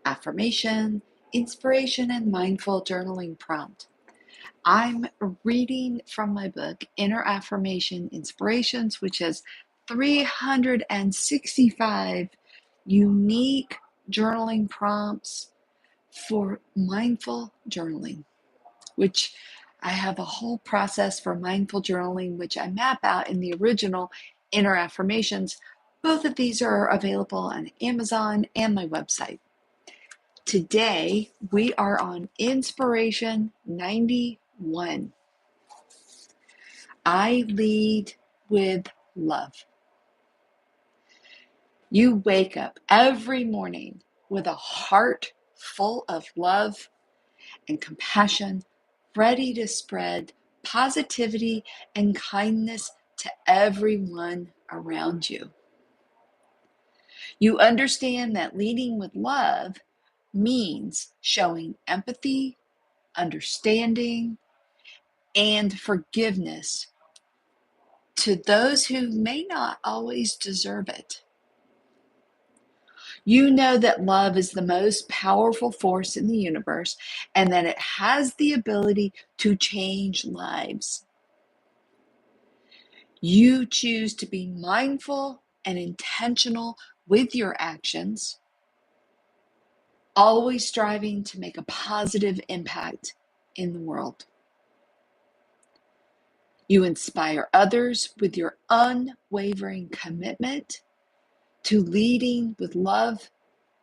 affirmation, inspiration, and mindful journaling prompt. I'm reading from my book, Inner Affirmation Inspirations, which has 365 unique journaling prompts for mindful journaling, which I have a whole process for mindful journaling, which I map out in the original Inner Affirmations. Both of these are available on Amazon and my website. Today, we are on Inspiration 91. I lead with love. You wake up every morning with a heart full of love and compassion, ready to spread positivity and kindness to everyone around you. You understand that leading with love means showing empathy, understanding, and forgiveness to those who may not always deserve it. You know that love is the most powerful force in the universe and that it has the ability to change lives. You choose to be mindful and intentional with your actions, always striving to make a positive impact in the world. You inspire others with your unwavering commitment to leading with love,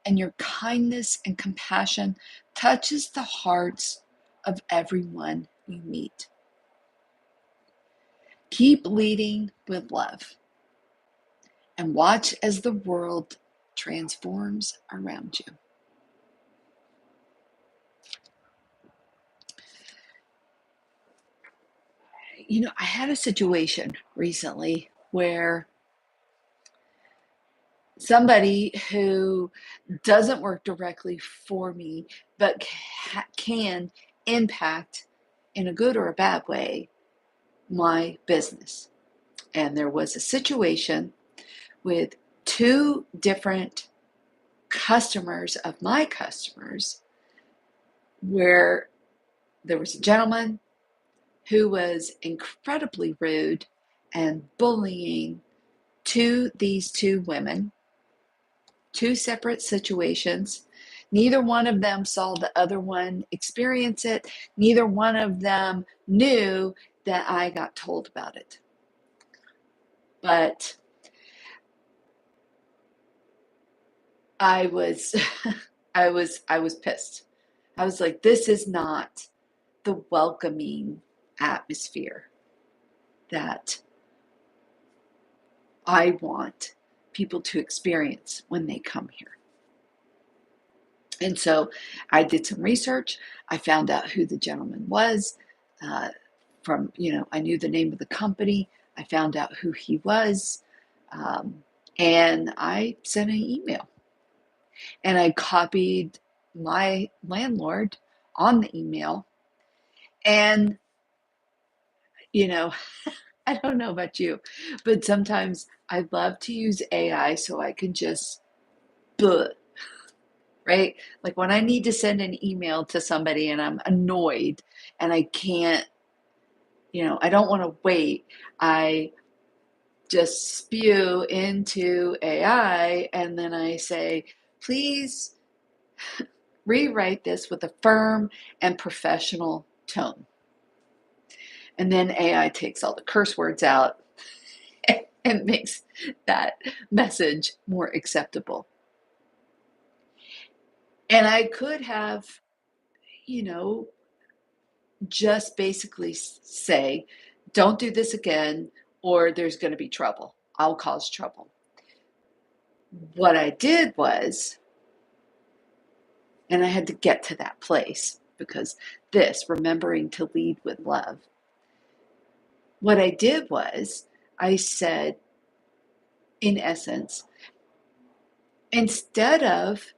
and your kindness and compassion touches the hearts of everyone you meet. Keep leading with love and watch as the world transforms around you. I had a situation recently where somebody who doesn't work directly for me, but can impact in a good or a bad way my business. And there was a situation with two different customers of my customers where there was a gentleman who was incredibly rude and bullying to these two women, two separate situations. Neither one of them saw the other one experience it. Neither one of them knew that I got told about it. But I was I was pissed. I was like, this is not the welcoming atmosphere that I want people to experience when they come here. And so I did some research. I found out who the gentleman was I knew the name of the company. I found out who he was. And I sent an email. And I copied my landlord on the email. And, I don't know about you, but sometimes I love to use AI so I can just, right? Like when I need to send an email to somebody and I'm annoyed and I can't, I don't want to wait. I just spew into AI and then I say, please rewrite this with a firm and professional tone. And then AI takes all the curse words out and makes that message more acceptable. And I could have, just basically say, don't do this again, or there's going to be trouble. I'll cause trouble. What I did was, and I had to get to that place because remembering to lead with love. What I did was, I said, in essence, instead of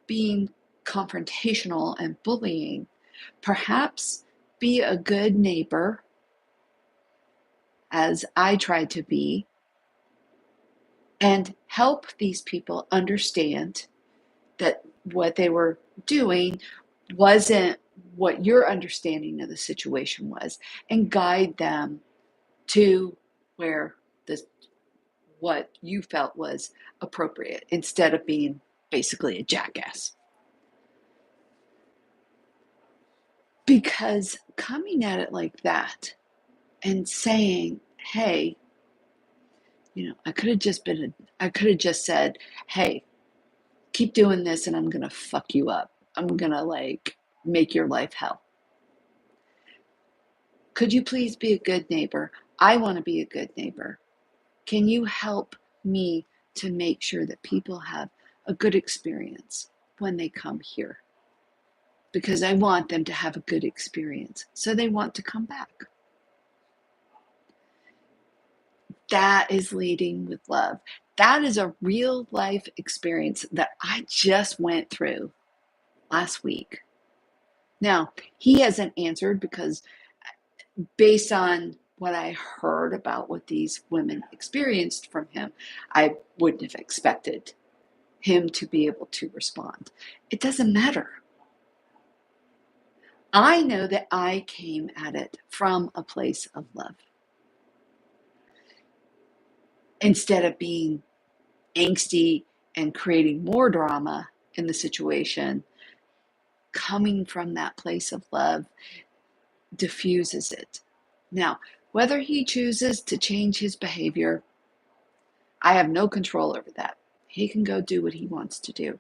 being confrontational and bullying, perhaps be a good neighbor, as I tried to be, and help these people understand that what they were doing wasn't what your understanding of the situation was, and guide them to where the what you felt was appropriate instead of being basically a jackass. Because coming at it like that and saying, hey, I could have just said, hey, keep doing this and I'm going to fuck you up. I'm going to make your life hell. Could you please be a good neighbor? I want to be a good neighbor. Can you help me to make sure that people have a good experience when they come here? Because I want them to have a good experience, so they want to come back. That is leading with love. That is a real life experience that I just went through last week. Now, he hasn't answered because based on what I heard about what these women experienced from him, I wouldn't have expected him to be able to respond. It doesn't matter. I know that I came at it from a place of love. Instead of being angsty and creating more drama in the situation, coming from that place of love diffuses it. Now, whether he chooses to change his behavior, I have no control over that. He can go do what he wants to do.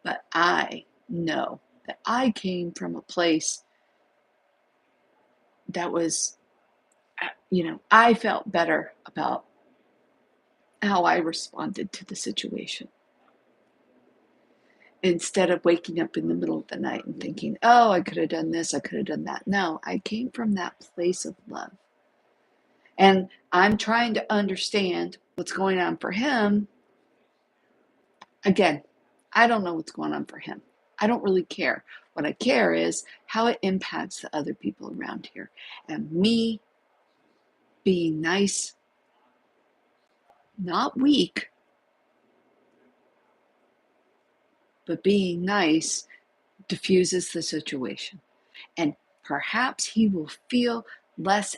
But I know that I came from a place that was, I felt better about how I responded to the situation. Instead of waking up in the middle of the night and thinking, oh, I could have done this, I could have done that. No, I came from that place of love. And I'm trying to understand what's going on for him. Again, I don't know what's going on for him. I don't really care. What I care is how it impacts the other people around here. And me being nice, not weak, but being nice diffuses the situation. And perhaps he will feel less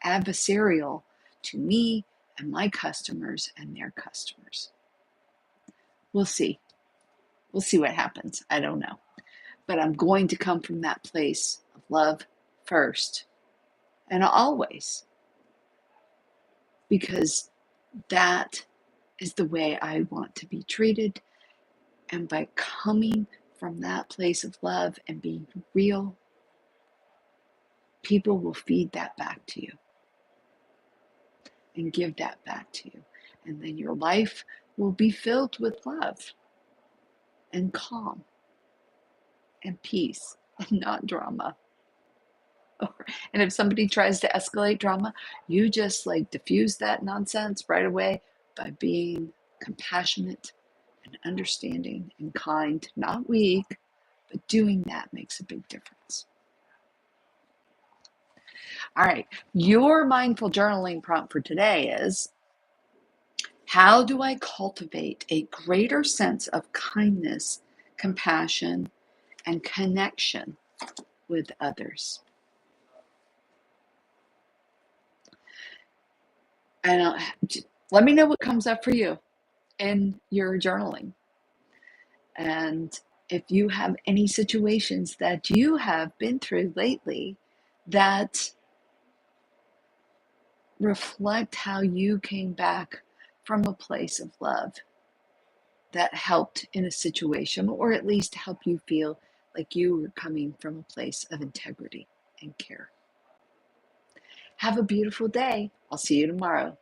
adversarial to me and my customers and their customers. We'll see. We'll see what happens. I don't know. But I'm going to come from that place of love first and always, because that is the way I want to be treated. And by coming from that place of love and being real, people will feed that back to you and give that back to you. And then your life will be filled with love and calm and peace and not drama. And if somebody tries to escalate drama, you just diffuse that nonsense right away by being compassionate and understanding and kind, not weak, but doing that makes a big difference. All right, your mindful journaling prompt for today is, how do I cultivate a greater sense of kindness, compassion, and connection with others? And let me know what comes up for you in your journaling. And if you have any situations that you have been through lately that reflect how you came back from a place of love that helped in a situation, or at least help you feel like you were coming from a place of integrity and care. Have a beautiful day. I'll see you tomorrow.